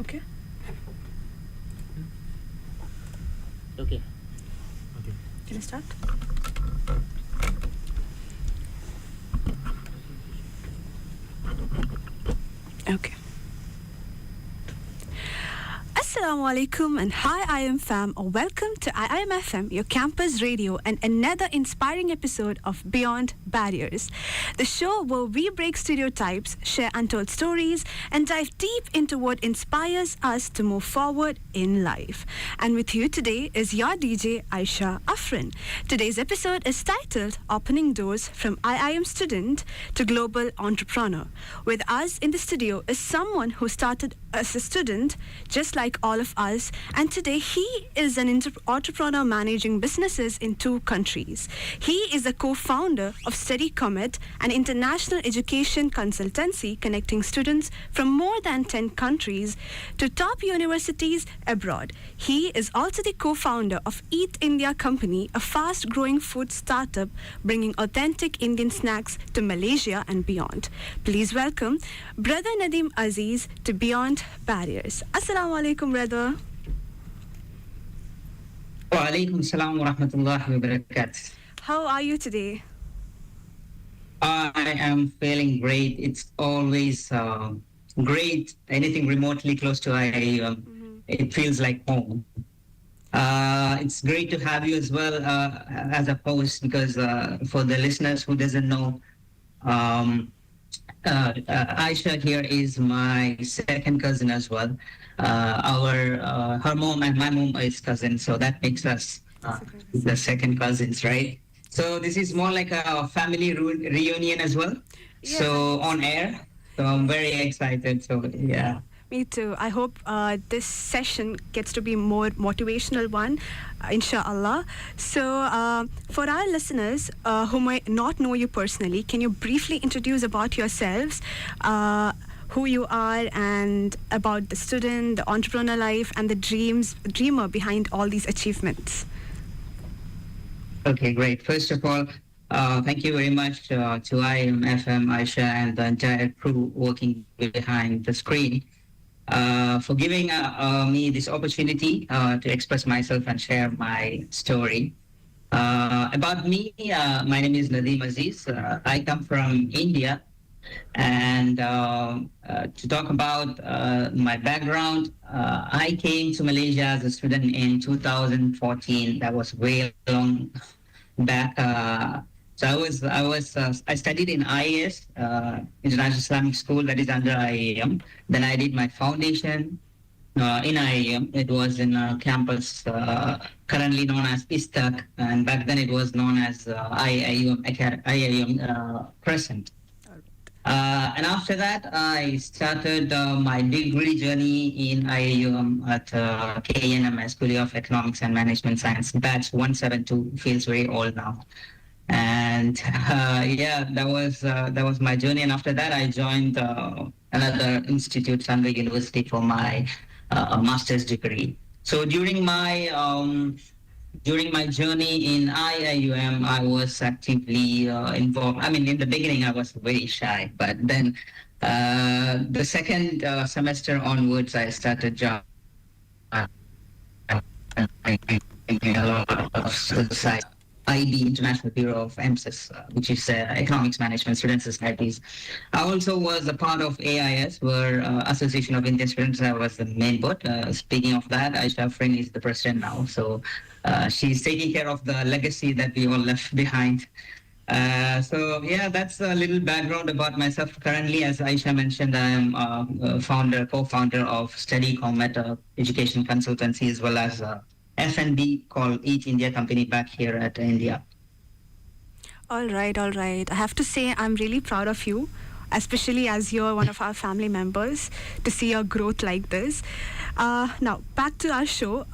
Okay. Okay. Can I start? Okay. Assalamu alaikum and hi IIUM fam, or welcome to IIUM FM, your campus radio, and another inspiring episode of Beyond Barriers, the show where we break stereotypes, share untold stories, and dive deep into what inspires us to move forward in life. And with you today is your DJ Aisha Afrin. Today's episode is titled Opening Doors from IIUM Student to Global Entrepreneur. With us in the studio is someone who started as a student just like all of us, and today he is an entrepreneur managing businesses in 2 countries. He is a co-founder of Study Comet, an international education consultancy connecting students from more than 10 countries to top universities abroad. He is also the co-founder of Eat India Company, a fast-growing food startup bringing authentic Indian snacks to Malaysia and beyond. Please welcome Brother Nadeem Azeez to Beyond Barriers. Assalamu alaikum, brother. Wa alaikum salam wa rahmatullahi wa barakatuh. How are you today? I am feeling great. It's always great. Anything remotely close to IIUM, it feels like home. It's great to have you as well as a host, because for the listeners who doesn't know, Aisha here is my second cousin as well. Her mom and my mom is cousins, so that makes us the second cousins, right? So this is more like a family reunion as well. Yeah. So on air. So I'm very excited. So yeah. Me too. I hope this session gets to be more motivational one, inshallah. So for our listeners who might not know you personally, can you briefly introduce about yourselves, who you are, and about the student, the entrepreneur life, and the dreamer behind all these achievements? Okay, great. First of all, thank you very much to IIUM FM, Aisha, and the entire crew working behind the screen for giving me this opportunity to express myself and share my story. About me, my name is Nadeem Azeez. I come from India. And to talk about my background, I came to Malaysia as a student in 2014. That was way long back. So I studied in IIS, International Islamic School, that is under IIUM. Then I did my foundation in IIUM. It was in a campus currently known as ISTAC, and back then it was known as IIUM Crescent. And after that, I started my degree journey in IIUM at KNM, School of Economics and Management Science, batch 172, feels very old now. And that was my journey. And after that, I joined another institute, Sangha University, for my master's degree. So during my journey in IIUM, I was actively involved. I mean, in the beginning, I was very shy, but then the second semester onwards, I started job in a lot of society. IB, International Bureau of EMSIS, which is Economics Management Student Societies. I also was a part of AIS, where Association of Indian Students. I was the main board. Speaking of that, Aisha Afrin is the president now. So she's taking care of the legacy that we all left behind. So that's a little background about myself. Currently, as Aisha mentioned, I am co-founder of Study Comet, education consultancy, as well as F&B called Eat India Company back here at India. All right. I have to say I'm really proud of you, especially as you're one of our family members, to see your growth like this. Now, back to our show.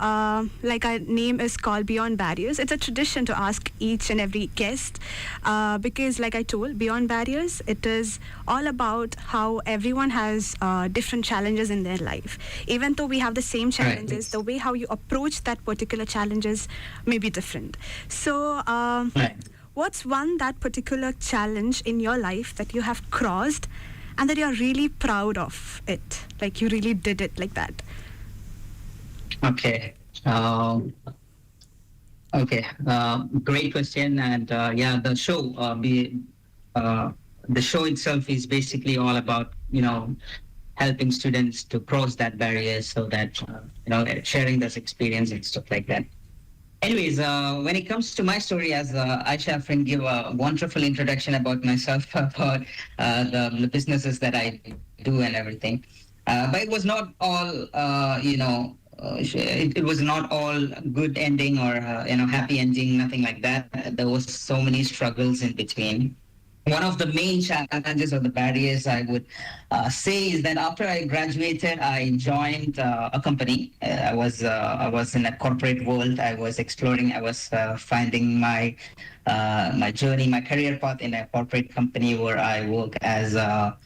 Like our name is called Beyond Barriers. It's a tradition to ask each and every guest because, like I told, Beyond Barriers, it is all about how everyone has different challenges in their life. Even though we have the same challenges, Right. the way how you approach that particular challenges may be different. So, Right. what's that particular challenge in your life that you have crossed and that you're really proud of it, like you really did it like that? Okay. Okay. Great question. And yeah, uh, the show itself is basically all about, helping students to cross that barrier so that, sharing this experience and stuff like that. Anyways, when it comes to my story, as Aisha friend gave a wonderful introduction about myself, about the businesses that I do and everything. But it was not all, it was not all good ending or, happy ending, nothing like that. There was so many struggles in between. One of the main challenges or the barriers I would say is that after I graduated, I joined a company. I was in a corporate world. I was exploring. I was finding my journey, my career path in a corporate company where I work as a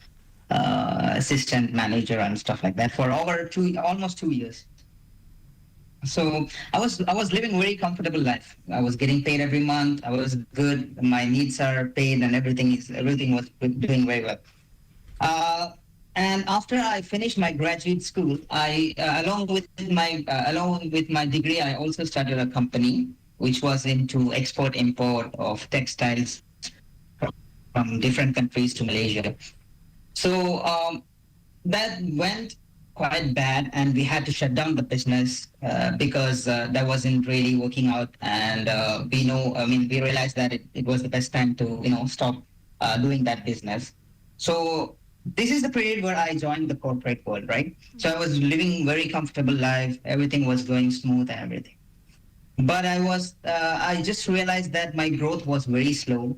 assistant manager and stuff like that for almost 2 years. So I was living very comfortable life. I was getting paid every month. I was good. My needs are paid, and everything was doing very well. Uh, and after I finished my graduate school, I along with my degree, I also started a company which was into export import of textiles from different countries to Malaysia. So that went quite bad, and we had to shut down the business because that wasn't really working out. And we realized that it was the best time to stop doing that business. So this is the period where I joined the corporate world, right? So I was living very comfortable life. Everything was going smooth and everything. But I just realized that my growth was very slow.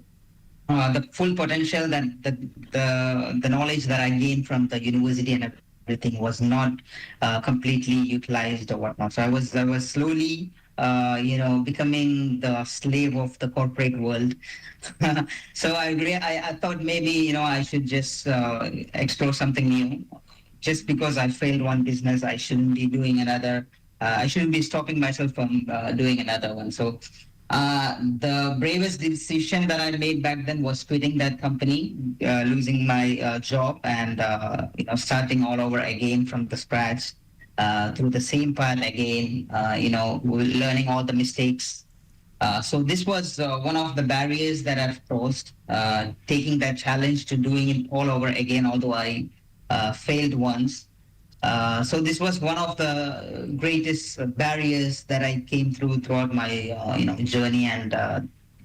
The full potential that the knowledge that I gained from the university and everything was not completely utilized or whatnot. So I was slowly becoming the slave of the corporate world. So I thought maybe I should just explore something new. Just because I failed one business, I shouldn't be doing another. I shouldn't be stopping myself from doing another one. So the bravest decision that I made back then was quitting that company, losing my job, and starting all over again from the scratch, through the same path again. Learning all the mistakes. So this was one of the barriers that I've crossed, taking that challenge to doing it all over again. Although I failed once, so this was one of the greatest barriers that I came throughout my journey, and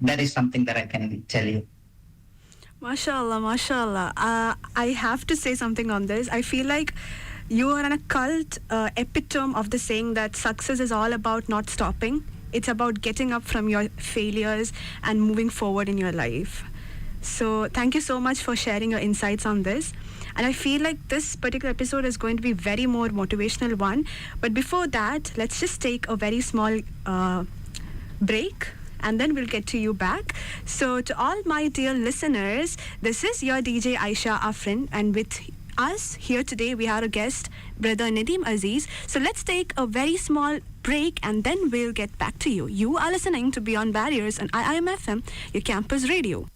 that is something that I can tell you. Mashallah, mashallah. I have to say something on this. I feel like you are in a cult epitome of the saying that success is all about not stopping. It's about getting up from your failures and moving forward in your life. So thank you so much for sharing your insights on this. And I feel like this particular episode is going to be very more motivational one. But before that, let's just take a very small break, and then we'll get to you back. So to all my dear listeners, this is your DJ Aisha Afrin, and with us here today we have a guest, brother Nadeem Azeez. So let's take a very small break, and then we'll get back to you. You are listening to Beyond Barriers on IIUM FM, your campus radio.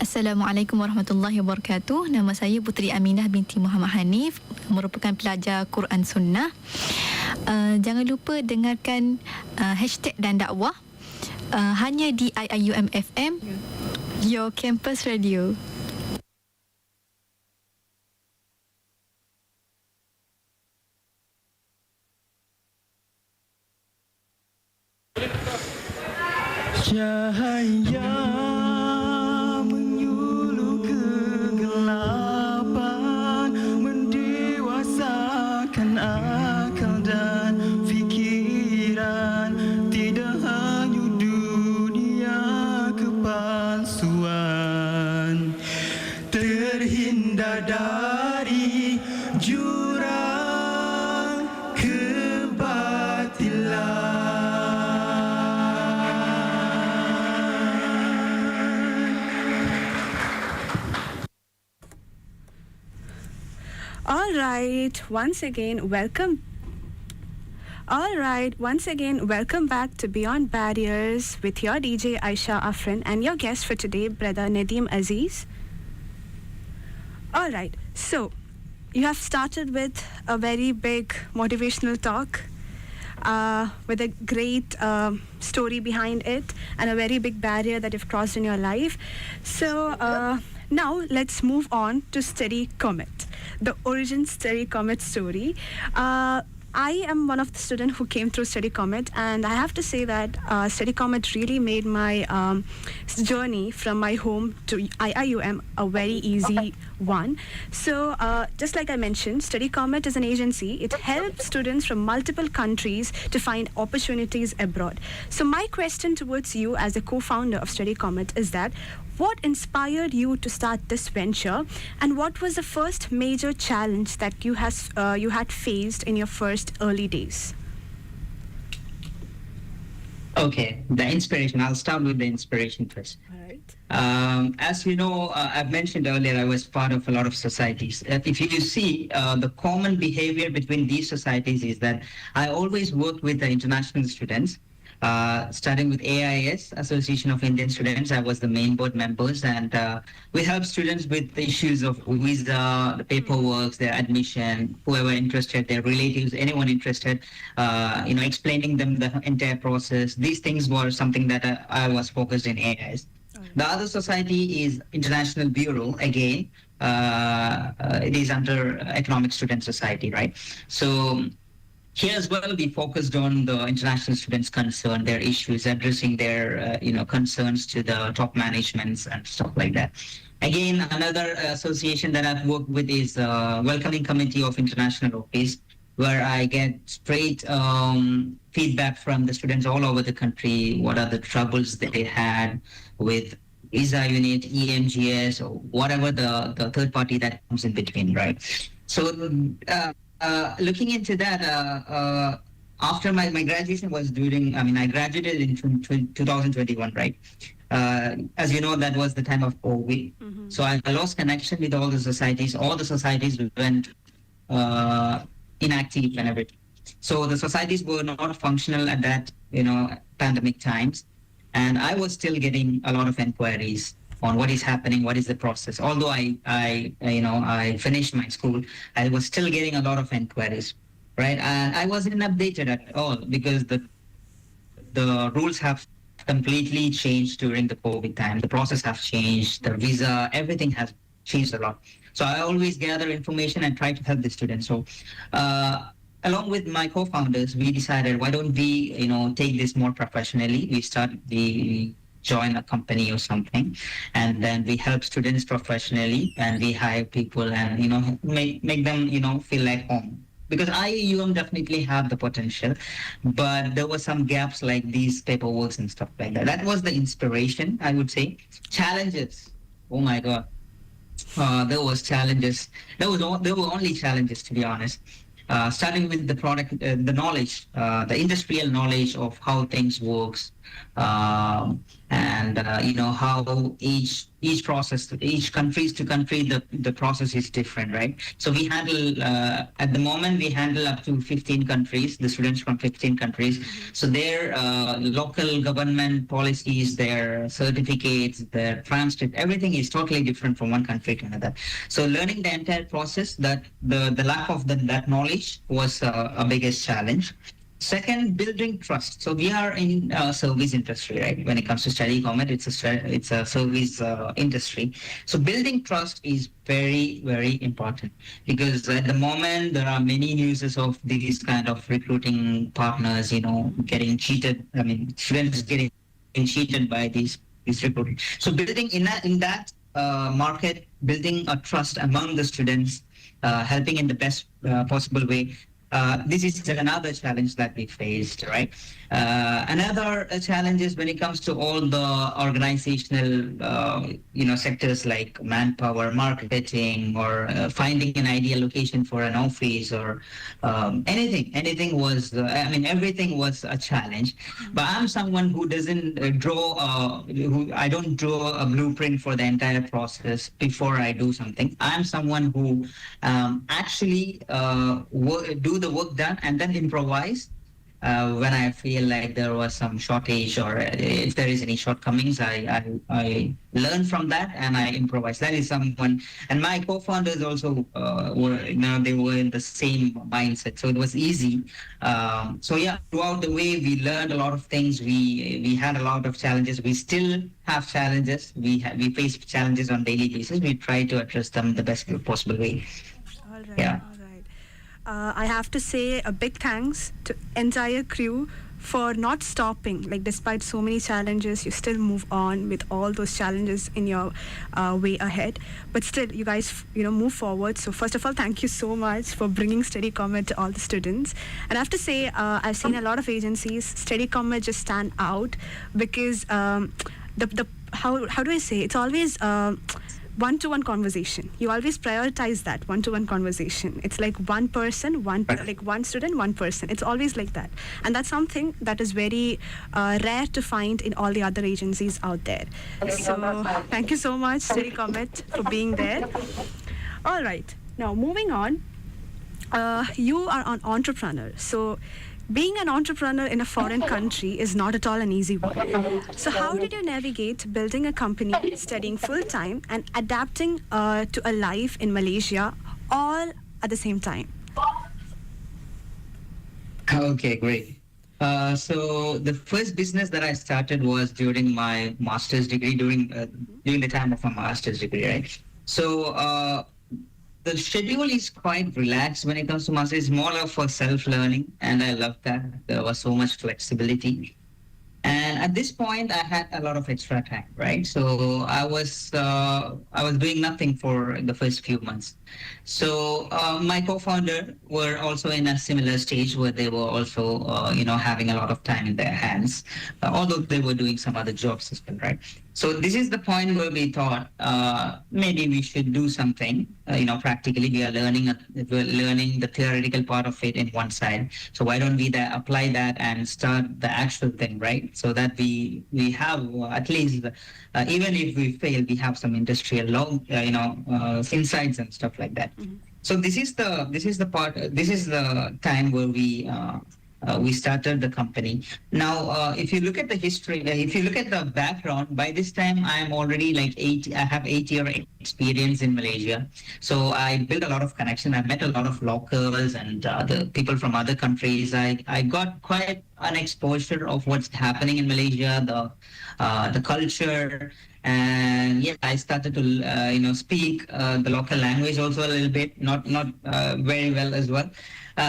Assalamualaikum warahmatullahi wabarakatuh. Nama saya Puteri Aminah binti Muhammad Hanif, merupakan pelajar Quran Sunnah. Jangan lupa dengarkan hashtag dan dakwah hanya di IIUM FM, your campus radio. Cahaya mendewasakan akal dan fikiran, tidak hanya dunia kepalsuan, terhindar dari jurang kebatilan. All right, once again, welcome. All right, once again, welcome back to Beyond Barriers with your DJ Aisha Afrin and your guest for today, brother Nadeem Azeez. All right, so you have started with a very big motivational talk with a great story behind it and a very big barrier that you've crossed in your life. So now let's move on to Study Comet, the origin Study Comet story. I am one of the students who came through Study Comet, and I have to say that Study Comet really made my journey from my home to IIUM a very easy one. So just like I mentioned, Study Comet is an agency. It helps students from multiple countries to find opportunities abroad. So my question towards you as a co-founder of Study Comet is that what inspired you to start this venture, and what was the first major challenge that you had faced in your first early days? Okay, the inspiration. I'll start with the inspiration first. All right. As you know, I've mentioned earlier, I was part of a lot of societies. If you see, the common behavior between these societies is that I always worked with the international students. Starting with AIS, Association of Indian Students, I was the main board members, and we help students with the issues of visa, the paperwork, their admission, whoever interested, their relatives, anyone interested, explaining them the entire process. These things were something that I was focused in AIS. The other society is International Bureau, again. It is under Economic Student Society, right? So here as well, we focused on the international students' concern, their issues, addressing their concerns to the top managements and stuff like that. Again, another association that I've worked with is Welcoming Committee of International Office, where I get straight feedback from the students all over the country. What are the troubles that they had with visa unit, EMGS, or whatever the third party that comes in between, right? So looking into that, after my graduation was I graduated in 2021, right? As you know, that was the time of COVID. Mm-hmm. So I lost connection with all the societies. All the societies went inactive and everything. So the societies were not functional at that, pandemic times. And I was still getting a lot of inquiries on what is happening, what is the process. Although I finished my school, I was still getting a lot of inquiries, right? And I wasn't updated at all because the rules have completely changed during the COVID time. The process has changed, the visa, everything has changed a lot. So I always gather information and try to help the students. So along with my co-founders, we decided, why don't we, take this more professionally? We join a company or something, and then we help students professionally, and we hire people and make them feel like home, because IIUM definitely have the potential, but there were some gaps like these paperwork and stuff like that. That was the inspiration, I would say. Challenges, oh my god, there was challenges. There were only challenges, to be honest. Starting with the product, the knowledge, the industrial knowledge of how things works, and how each process, each countries to country, the process is different, right? So we handle at the moment we handle up to 15 countries, the students from 15 countries. So their local government policies, their certificates, their transcript, everything is totally different from one country to another. So learning the entire process, that the lack of that knowledge was a biggest challenge. Second, building trust. So we are in service industry, right? When it comes to Study Comet, it's a service industry. So building trust is very, very important, because at the moment there are many news of these kind of recruiting partners, getting cheated. Students getting cheated by these recruiters. So building in that market, building a trust among the students, helping in the best possible way. This is another challenge that we faced, right? Another challenge is when it comes to all the organizational, sectors like manpower, marketing, or finding an ideal location for an office, or anything. Anything was, everything was a challenge. But I'm someone who doesn't I don't draw a blueprint for the entire process before I do something. I'm someone who actually do the work done and then improvise when I feel like there was some shortage or if there is any shortcomings, I learn from that and I improvise. That is someone, and my co-founders also they were in the same mindset, so it was easy. So yeah, throughout the way we learned a lot of things. We had a lot of challenges. We still have challenges. We face challenges on daily basis. We try to address them the best possible way. All right, Yeah. all right. I have to say a big thanks to entire crew for not stopping. Like despite so many challenges, you still move on with all those challenges in your way ahead. But still, you guys, move forward. So first of all, thank you so much for bringing Study Comet to all the students. And I have to say, I've seen a lot of agencies. Study Comet just stand out because the how do I say? It's always. One-to-one conversation. You always prioritize that one-to-one conversation. It's like one person, like one student, one person. It's always like that, and that's something that is very rare to find in all the other agencies out there. So thank you so much, Study Comet, for being there. All right, now moving on. You are an entrepreneur, so. Being an entrepreneur in a foreign country is not at all an easy one. So how did you navigate building a company, studying full-time, and adapting to a life in Malaysia all at the same time? Okay, great. So the first business that I started was during my master's degree, during the time of my master's degree, right? So the schedule is quite relaxed when it comes to master. It's more of a self-learning, and I love that. There was so much flexibility. And at this point, I had a lot of extra time, right? So I was doing nothing for the first few months. So my co-founder were also in a similar stage where they were also, having a lot of time in their hands, although they were doing some other jobs as well, right? So this is the point where we thought maybe we should do something. Practically we are learning the theoretical part of it in one side. So why don't we apply that and start the actual thing, right? So that we have at least even if we fail, we have some industrial insights and stuff like that. Mm-hmm. So this is the time where we started the company. Now, if you look at the history, if you look at the background, by this time I'm already I have 8-year experience in Malaysia. So I built a lot of connection. I met a lot of locals and the people from other countries. I got quite an exposure of what's happening in Malaysia, the culture. And yeah, I started to speak the local language also a little bit, not very well as well.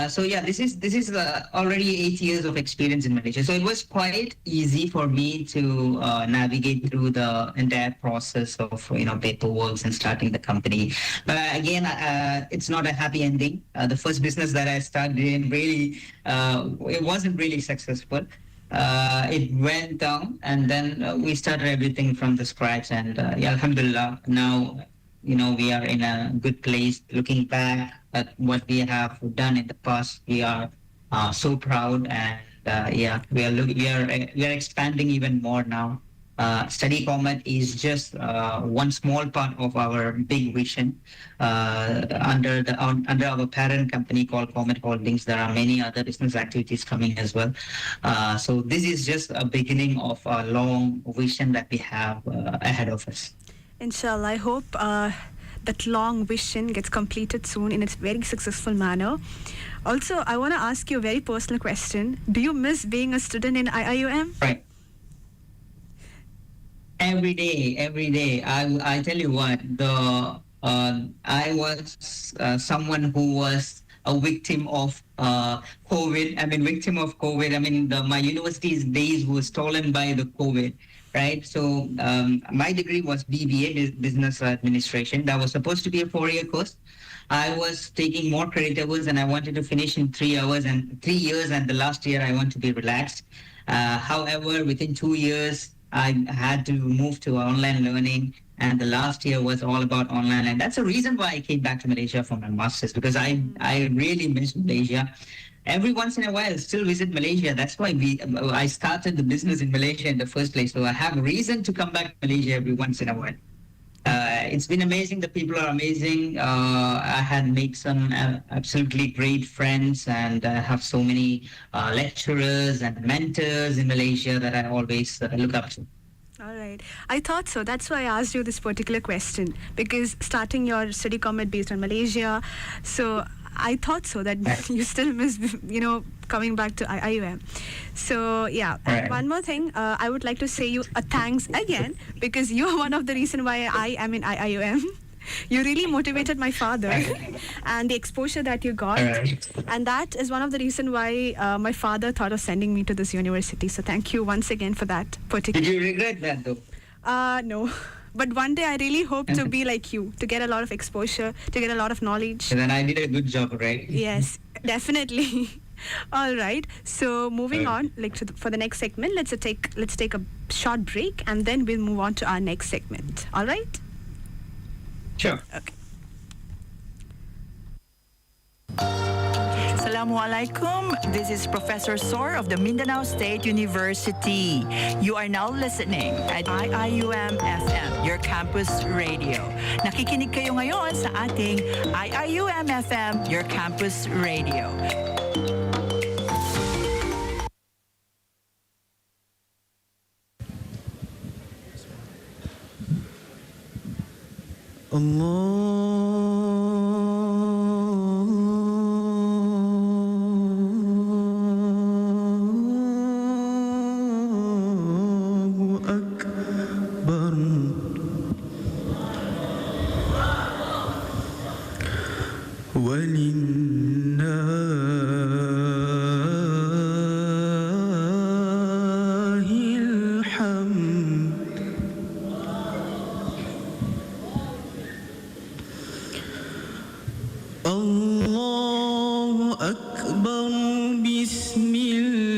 So yeah, this is already 8 years of experience in Malaysia. So it was quite easy for me to navigate through the entire process of paperwork and starting the company. But again, it's not a happy ending. The first business that I started it wasn't really successful. It went down, and then we started everything from the scratch. And alhamdulillah, now we are in a good place. Looking back at what we have done in the past, we are so proud, and we are expanding even more now. Study Comet is just one small part of our big vision. Under our parent company called Comet Holdings, there are many other business activities coming as well. So this is just a beginning of a long vision that we have ahead of us. Inshallah, I hope that long vision gets completed soon in its very successful manner. Also, I want to ask you a very personal question. Do you miss being a student in IIUM? Right. Every day. I tell you what, I was someone who was a victim of COVID. My university's days were stolen by the COVID, right? So my degree was BBA, Business Administration. That was supposed to be a 4-year course. I was taking more credit hours, and I wanted to finish in 3 years, and the last year I want to be relaxed. However, within 2 years, I had to move to online learning, and the last year was all about online. And that's the reason why I came back to Malaysia for my master's, because I really miss Malaysia. Every once in a while, I still visit Malaysia. That's why I started the business in Malaysia in the first place. So I have a reason to come back to Malaysia every once in a while. it's been amazing. The people are amazing. I had made some absolutely great friends, and I have so many lecturers and mentors in Malaysia that I always look up to. All right. I thought so. That's why I asked you this particular question, because starting your study comet based on Malaysia, so I thought so that you still miss, coming back to IIUM. So yeah, and Right. one more thing, I would like to say you a thanks again, because you are one of the reason why I am in IIUM. You really motivated my father, and the exposure that you got, Alright. and that is one of the reason why my father thought of sending me to this university. So thank you once again for that particular. Did you regret that though? No. But one day I really hope to be like you, to get a lot of exposure, to get a lot of knowledge. And then I did a good job, right? Yes, definitely. All right. So moving on, for the next segment, let's take a short break, and then we'll move on to our next segment. All right? Sure. Okay. Assalamualaikum. This is Professor Sor of the Mindanao State University. You are now listening at IIUM FM, your campus radio. Nakikinig kayo ngayon sa ating IIUM FM, your campus radio. Allahu Akbar. Walillahil hamd. Allahu Akbar. Bismillahirrahmanirrahim.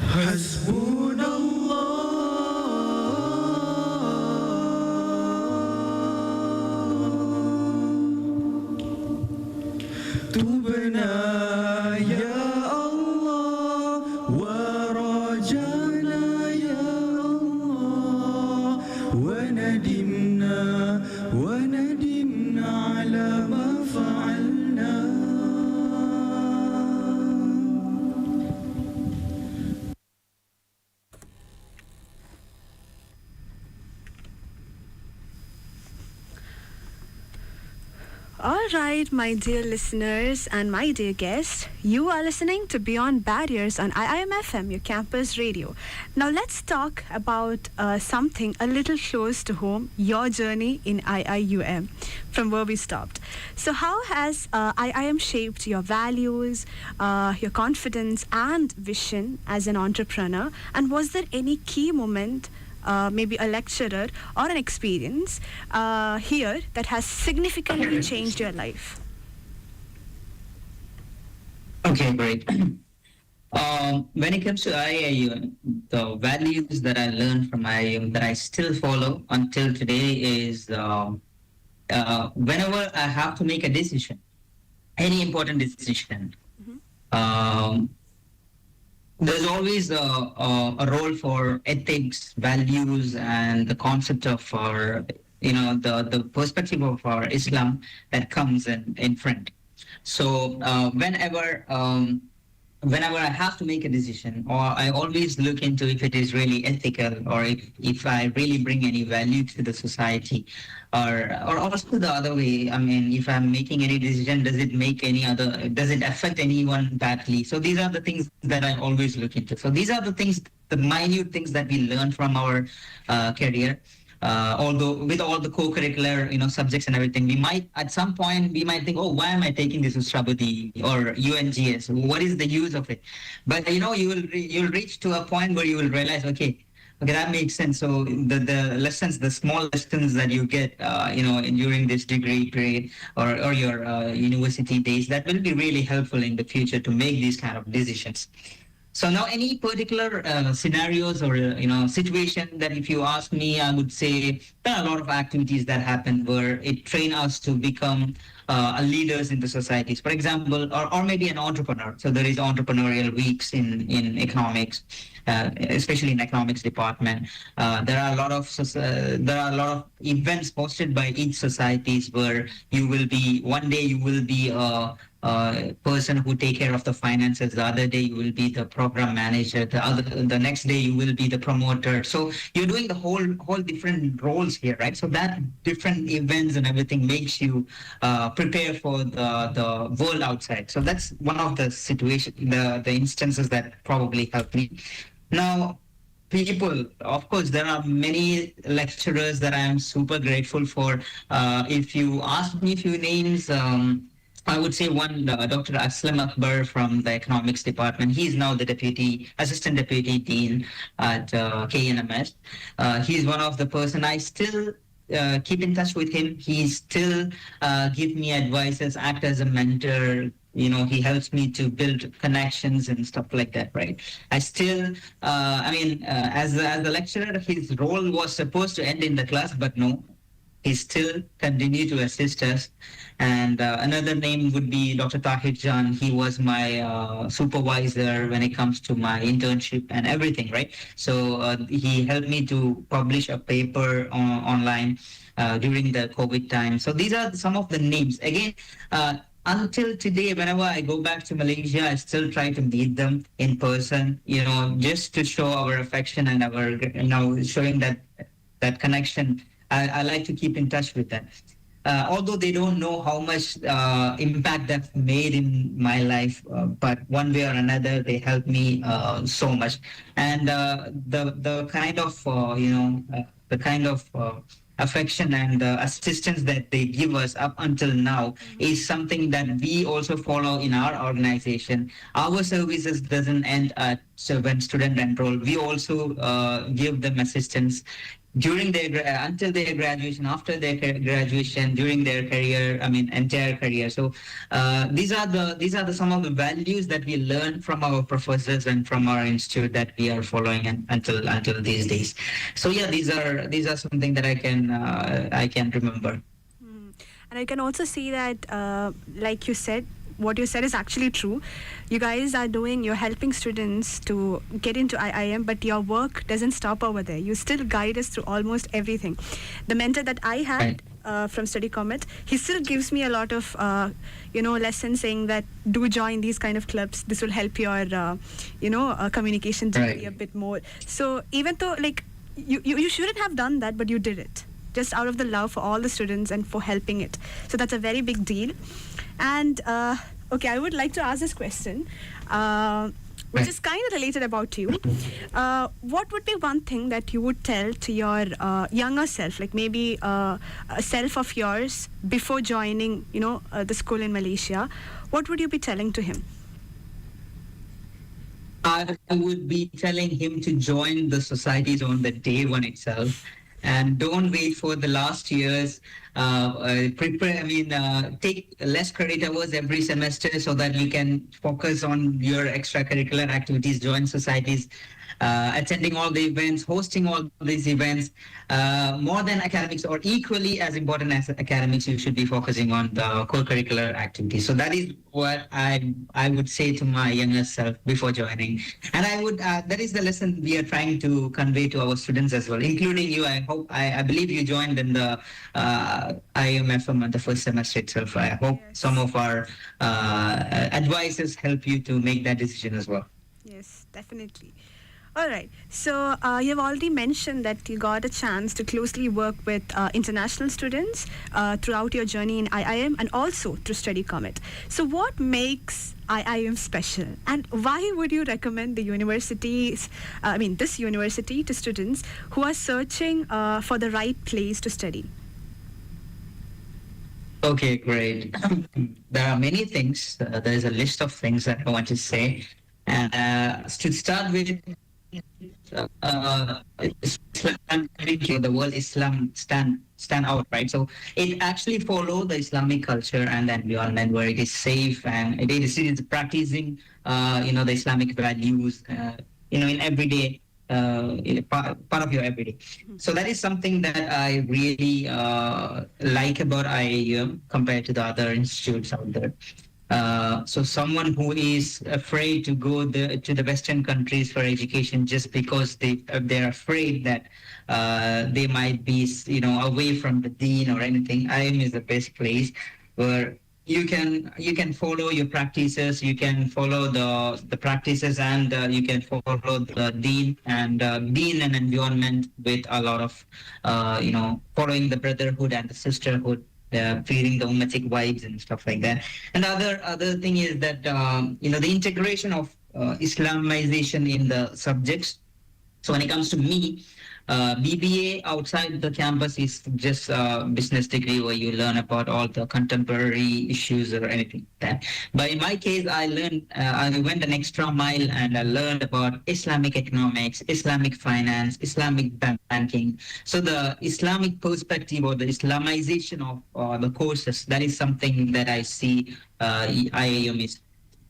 Hasbunallah. Tubna ya Allah wa rajana ya Allah wa nadimna ala ma fa'alna. All right, my dear listeners and my dear guests, you are listening to Beyond Barriers on IIM FM, your campus radio. Now let's talk about something a little close to home, your journey in IIUM, from where we stopped. So how has IIM shaped your values, your confidence and vision as an entrepreneur? And was there any key moment, maybe a lecturer or an experience here that has significantly changed your life? Okay, great. When it comes to IIUM, the values that I learned from IIUM that I still follow until today is whenever I have to make a decision, any important decision, there's always a role for ethics, values, and the concept of our, the perspective of our Islam that comes in front. So whenever I have to make a decision, or I always look into if it is really ethical, or if I really bring any value to the society, or also the other way. I mean, if I'm making any decision, does it affect anyone badly? So these are the things that I always look into. So these are the things, the minute things that we learn from our career. Although with all the co-curricular, subjects and everything, we might at some point think, oh, why am I taking this Ushrabadi or UNGS? What is the use of it? But you'll reach to a point where you will realize, okay, that makes sense. So the lessons, the small lessons that you get, during this degree period or your university days, that will be really helpful in the future to make these kind of decisions. So now, any particular scenarios or situation that if you ask me, I would say there are a lot of activities that happen where it train us to become leaders in the societies. For example, or maybe an entrepreneur. So there is entrepreneurial weeks in economics, especially in economics department. There are a lot of events hosted by each societies where you will be one day you will be person who take care of the finances. The other day you will be the program manager. The next day you will be the promoter. So you're doing the whole different roles here, right? So that different events and everything makes you prepare for the world outside. So that's one of the the instances that probably helped me. Now, people, of course, there are many lecturers that I am super grateful for. If you ask me a few names, I would say one, Dr. Aslam Akbar from the economics department. He's now the assistant deputy dean at KNMS. He's one of the person I still keep in touch with him. He still give me advices, act as a mentor. He helps me to build connections and stuff like that, right? I still, as a lecturer, his role was supposed to end in the class, but no. He still continued to assist us. And another name would be Dr. Tahir Jan. He was my supervisor when it comes to my internship and everything, right? So he helped me to publish a paper online during the COVID time. So these are some of the names. Again, until today, whenever I go back to Malaysia, I still try to meet them in person, just to show our affection and our, showing that connection. I like to keep in touch with them. Although they don't know how much impact they've made in my life, but one way or another, they help me so much. And the kind of affection and assistance that they give us up until now is something that we also follow in our organization. Our services doesn't end at when student enroll. We also give them assistance during until their graduation, after their graduation, during their career, entire career. So these are some of the values that we learn from our professors and from our institute that we are following until these days. So yeah, these are something that I can remember. And I can also see that, like you said, what you said is actually true. You guys you're helping students to get into IIM, but your work doesn't stop over there. You still guide us through almost everything. The mentor that I had from Study Comet, he still gives me a lot of, lessons saying that do join these kind of clubs. This will help your, communication journey a bit more. So even though, you shouldn't have done that, but you did it. Just out of the love for all the students and for helping it. So that's a very big deal. And, I would like to ask this question, which is kind of related about you. What would be one thing that you would tell to your younger self, like maybe a self of yours before joining, the school in Malaysia? What would you be telling to him? I would be telling him to join the societies on the day one itself. And don't wait for the last years. Take less credit hours every semester so that you can focus on your extracurricular activities, join societies, attending all the events, hosting all these events. More than academics, or equally as important as academics, you should be focusing on the co-curricular activities. So that is what I would say to my younger self before joining. And that is the lesson we are trying to convey to our students as well, including you. I believe you joined in the IIUM at the first semester itself. I hope some of our advices help you to make that decision as well. Yes, definitely. All right. So you've already mentioned that you got a chance to closely work with international students throughout your journey in IIM and also through Study Comet. So what makes IIM special, and why would you recommend this university to students who are searching for the right place to study? Okay, great. There are many things. There is a list of things that I want to say. And to start with, Islam, the word Islam stand out, right? So it actually follow the Islamic culture and environment where it is safe and it is practicing, the Islamic values, in everyday, part of your everyday. So that is something that I really like about IIUM compared to the other institutes out there. So someone who is afraid to go to the Western countries for education just because they're afraid that they might be away from the deen or anything. IIM is the best place where you can follow your practices, you can follow the practices, and you can follow the deen and environment with a lot of following the brotherhood and the sisterhood, feeling the ummatic vibes and stuff like that. And the other thing is that the integration of Islamization in the subjects. So when it comes to me, BBA outside the campus is just a business degree where you learn about all the contemporary issues or anything like that. But in my case, I went an extra mile and I learned about Islamic economics, Islamic finance, Islamic banking. So the Islamic perspective or the Islamization of the courses, that is something that I see IIUM is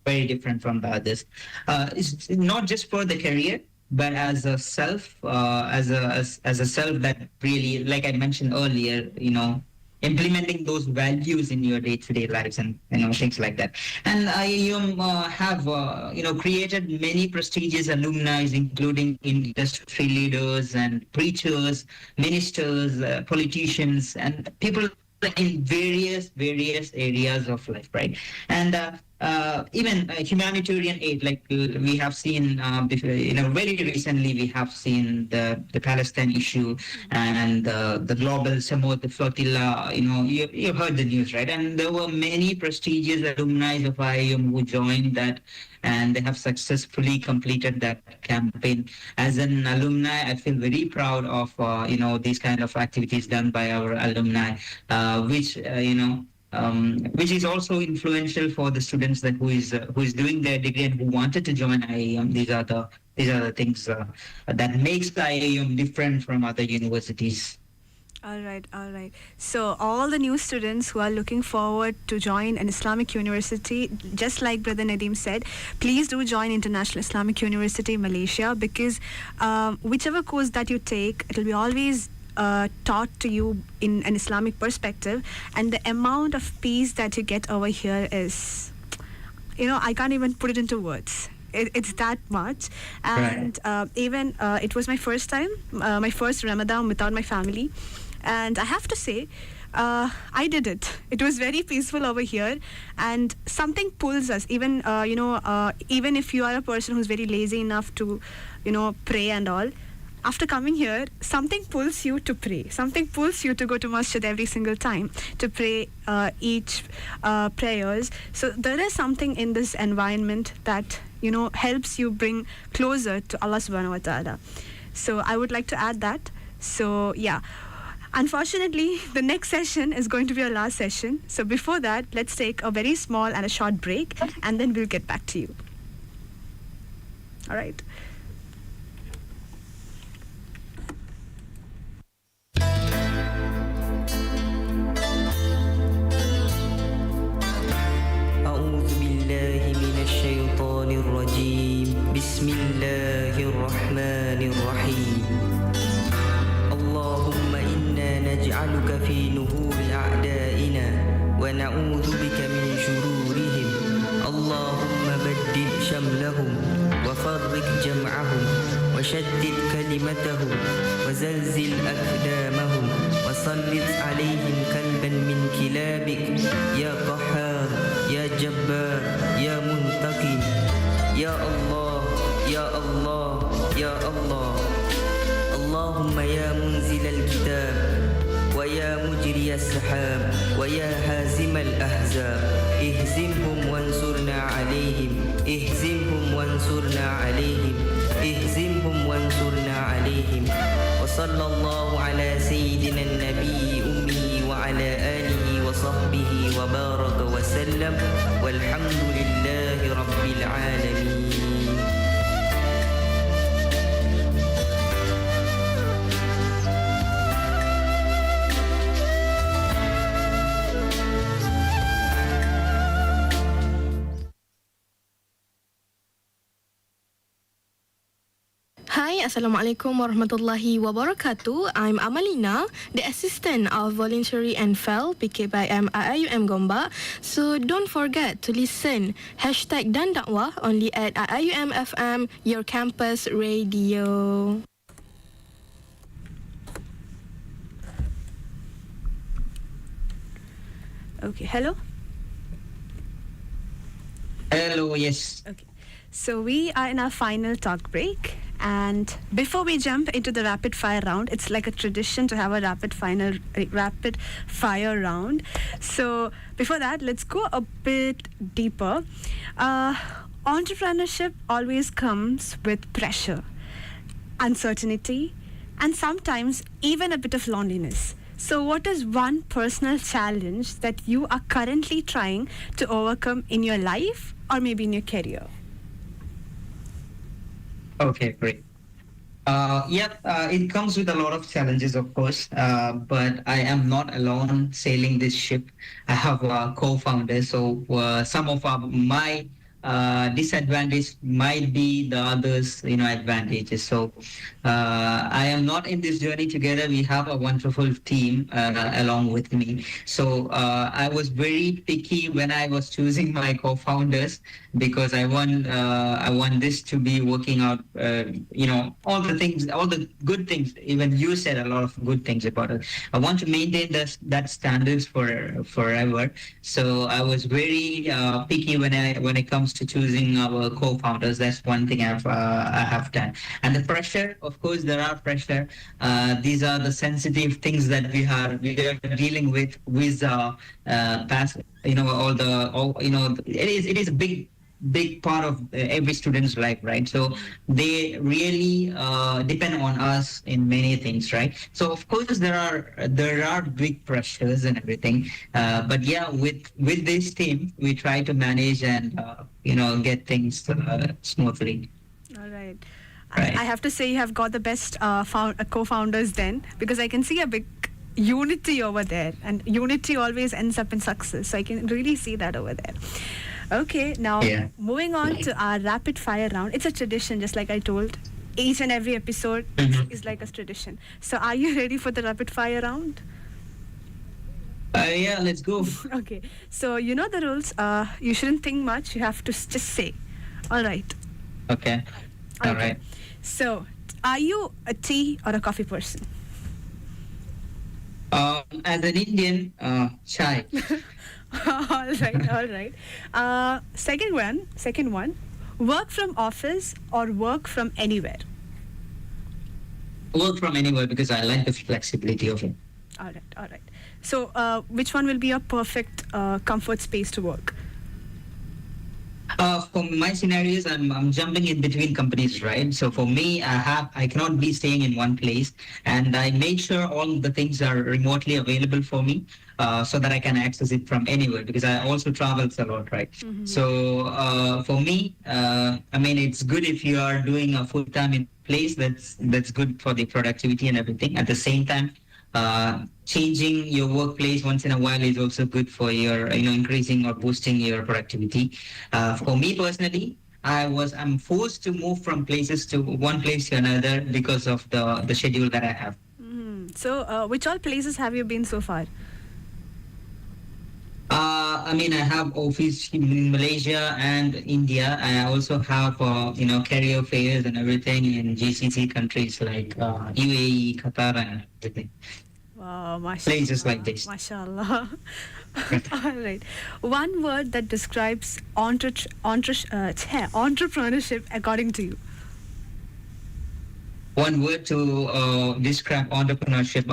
very different from the others. It's not just for the career, but as a self, as a self that really, like I mentioned earlier, implementing those values in your day-to-day lives and things like that. And IIUM have created many prestigious alumni, including industry leaders and preachers, ministers, politicians, and people in various areas of life, right? And even humanitarian aid, like we have seen, very recently we have seen the Palestine issue and the global Samud flotilla. You've heard the news, right? And there were many prestigious alumni of IIUM who joined that, and they have successfully completed that campaign. As an alumni, I feel very proud of these kind of activities done by our alumni, which is also influential for the students that who is doing their degree and who wanted to join IIUM. These are the things that makes the IIUM different from other universities. All right. So all the new students who are looking forward to join an Islamic university, just like Brother Nadeem said, please do join International Islamic University Malaysia, because whichever course that you take, it will be always taught to you in an Islamic perspective, and the amount of peace that you get over here is, I can't even put it into words. It's that much. And even it was my first time, my first Ramadan without my family, and I have to say, I did it. It was very peaceful over here, and something pulls us. Even even if you are a person who's very lazy enough to, pray and all, after coming here, something pulls you to pray. Something pulls you to go to masjid every single time to pray each prayers. So there is something in this environment that helps you bring closer to Allah subhanahu wa ta'ala. So I would like to add that. So yeah. Unfortunately, the next session is going to be our last session. So before that, let's take a very small and a short break, and then we'll get back to you. All right. أعوذ بالله من الشيطان الرجيم بسم الله الرحمن الرحيم اللهم إنا نجعلك في نهور أعدائنا ونعوذ بك من شرورهم اللهم بدل شملهم وفرق جمعهم وشدد كلمتهم وزلزل أقدامهم وسلط عليهم كلبا من كلابك يا قهار يا جبار يا منتقم يا الله يا الله يا الله اللهم يا منزل الكتاب ويا مجري السحاب ويا هازم الأحزاب اهزمهم وانصرنا عليهم اهزمهم وانصرنا عليهم اهزمهم وانصرنا عليهم وصلى الله على سيدنا النبي أمه وعلى آله وصحبه وبارك وسلم والحمد لله رب العالمين. Hi, Assalamualaikum warahmatullahi wabarakatuh. I'm Amalina, the assistant of voluntary and FEL PKBIM IIUM Gombak. So don't forget to listen #dan dakwah only at IIUM FM, your campus radio. Okay, hello? Hello, yes. Okay. So we are in our final talk break. And before we jump into the rapid fire round, it's like a tradition to have a rapid fire round. So before that, let's go a bit deeper. Entrepreneurship always comes with pressure, uncertainty, and sometimes even a bit of loneliness. So what is one personal challenge that you are currently trying to overcome in your life or maybe in your career? Okay, great. It comes with a lot of challenges, of course, but I am not alone sailing this ship. I have a co-founder, so some of my disadvantage might be the others, advantages. So I am not in this journey together. We have a wonderful team along with me. So I was very picky when I was choosing my co-founders because I want this to be working out. All the things, all the good things. Even you said a lot of good things about it. I want to maintain that standards forever. So I was very picky when it comes to choosing our co-founders. That's one thing I have done. And the pressure, of course, there are pressure. These are the sensitive things that we are dealing with past. It is a big part of every student's life, right? So they really depend on us in many things, right? So of course there are big pressures and everything, but yeah, with this team we try to manage and get things smoothly. All right. Right. I have to say you have got the best co-founders then, because I can see a big unity over there, and unity always ends up in success. So I can really see that over there. Okay, now moving on to our rapid fire round. It's a tradition, just like I told. Each and every episode is like a tradition. So are you ready for the rapid fire round? Yeah, let's go. Okay, so you know the rules. You shouldn't think much. You have to just say. All right. Okay. All right. So, are you a tea or a coffee person? As an Indian, chai. All right. Second one. Work from office or work from anywhere? Work from anywhere because I like the flexibility of it. All right. So, which one will be your perfect comfort space to work? For my scenarios, I'm jumping in between companies, right? So for me, I cannot be staying in one place, and I make sure all the things are remotely available for me, so that I can access it from anywhere because I also travels a lot, right? Mm-hmm. So for me, it's good if you are doing a full time in place. That's good for the productivity and everything. At the same time, changing your workplace once in a while is also good for your, increasing or boosting your productivity. For me personally, I'm forced to move from places to one place to another because of the schedule that I have. Mm-hmm. So, which all places have you been so far? I have office in Malaysia and India. I also have, career fairs and everything in GCC countries like UAE, Qatar, and everything. Wow, mashallah. Places like this. Mashallah. All right. One word that describes entrepreneurship according to you. One word to describe entrepreneurship.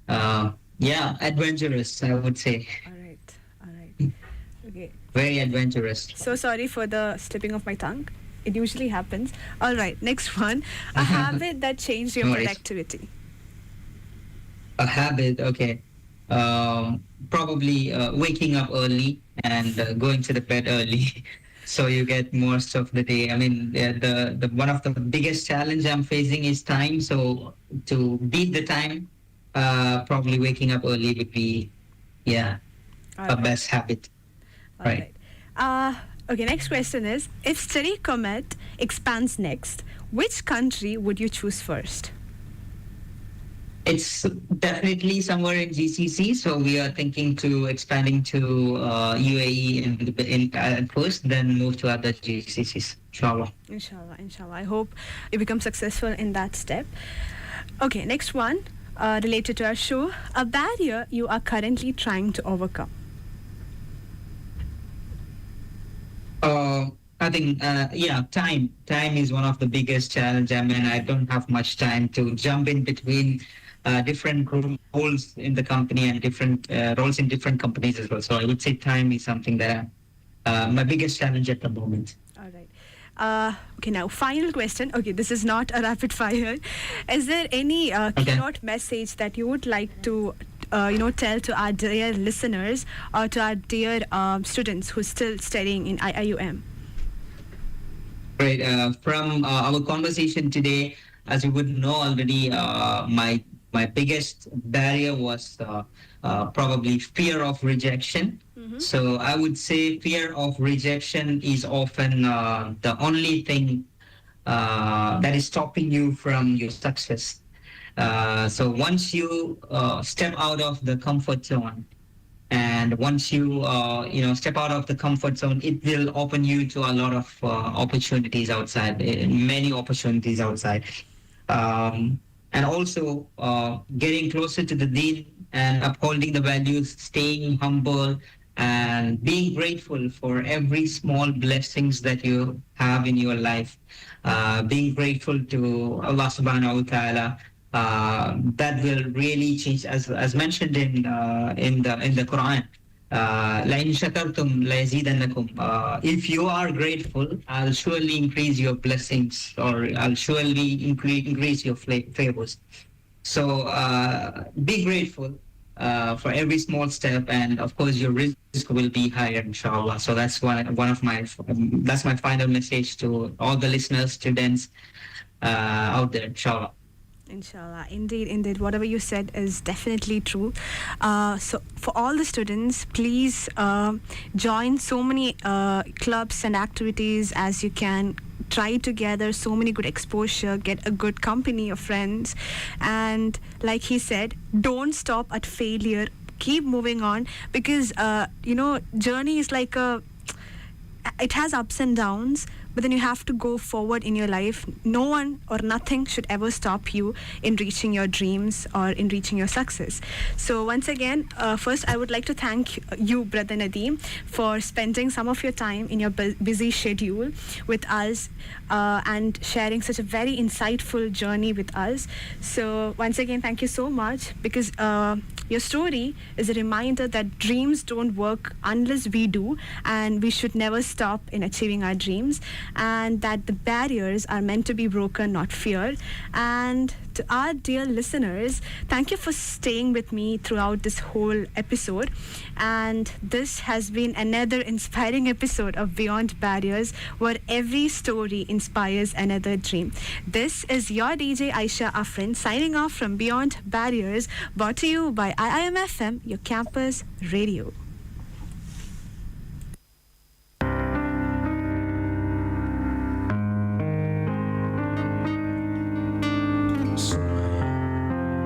Adventurous, I would say. All right. Okay. Very adventurous. So sorry for the slipping of my tongue. It usually happens. All right. Next one. A habit that changed your productivity. A habit, okay. Probably waking up early and going to the bed early, so you get most of the day. The one of the biggest challenge I'm facing is time. So to beat the time, probably waking up early would be, best habit. All right. Okay, next question is, if Study Comet expands next, which country would you choose first? It's definitely somewhere in GCC, so we are thinking to expanding to UAE at first, then move to other GCCs, inshallah. Inshallah. I hope you become successful in that step. Okay, next one, related to our show. A barrier you are currently trying to overcome. I think, time. Time is one of the biggest challenge. I mean, I don't have much time to jump in between different roles in the company and different roles in different companies as well. So I would say time is something that my biggest challenge at the moment. All right. Okay, now final question. Okay, this is not a rapid fire. Is there any keynote message that you would like to tell to our dear listeners or to our dear students who are still studying in IIUM? Right. From our conversation today, as you would know already, my biggest barrier was probably fear of rejection. So I would say fear of rejection is often the only thing that is stopping you from your success. So once you step out of the comfort zone, and once you step out of the comfort zone, it will open you to a lot of opportunities outside, many opportunities outside. And also getting closer to the deen and upholding the values, staying humble, and being grateful for every small blessings that you have in your life. Being grateful to Allah subhanahu wa ta'ala. That will really change, as mentioned in the Quran. لَإِن شَكَرْتُمْ لَيَزِيدَنَّكُمْ. If you are grateful, I'll surely increase your blessings, or I'll surely increase your favors. So be grateful for every small step, and of course your risk will be higher, inshallah. So that's that's my final message to all the listeners, students out there, inshallah. Inshallah, indeed. Whatever you said is definitely true. So for all the students, please join so many clubs and activities as you can. Try to gather so many good exposure, get a good company of friends, and like he said, don't stop at failure. Keep moving on, because journey is like it has ups and downs, but then you have to go forward in your life. No one or nothing should ever stop you in reaching your dreams or in reaching your success. So once again, first I would like to thank you, Brother Nadeem, for spending some of your time in your busy schedule with us and sharing such a very insightful journey with us. So once again, thank you so much, because your story is a reminder that dreams don't work unless we do, and we should never stop in achieving our dreams, and that the barriers are meant to be broken, not feared. And to our dear listeners, thank you for staying with me throughout this whole episode. And this has been another inspiring episode of Beyond Barriers, where every story inspires another dream. This is your DJ Aisha Afrin signing off from Beyond Barriers, brought to you by IIUM FM, your campus radio.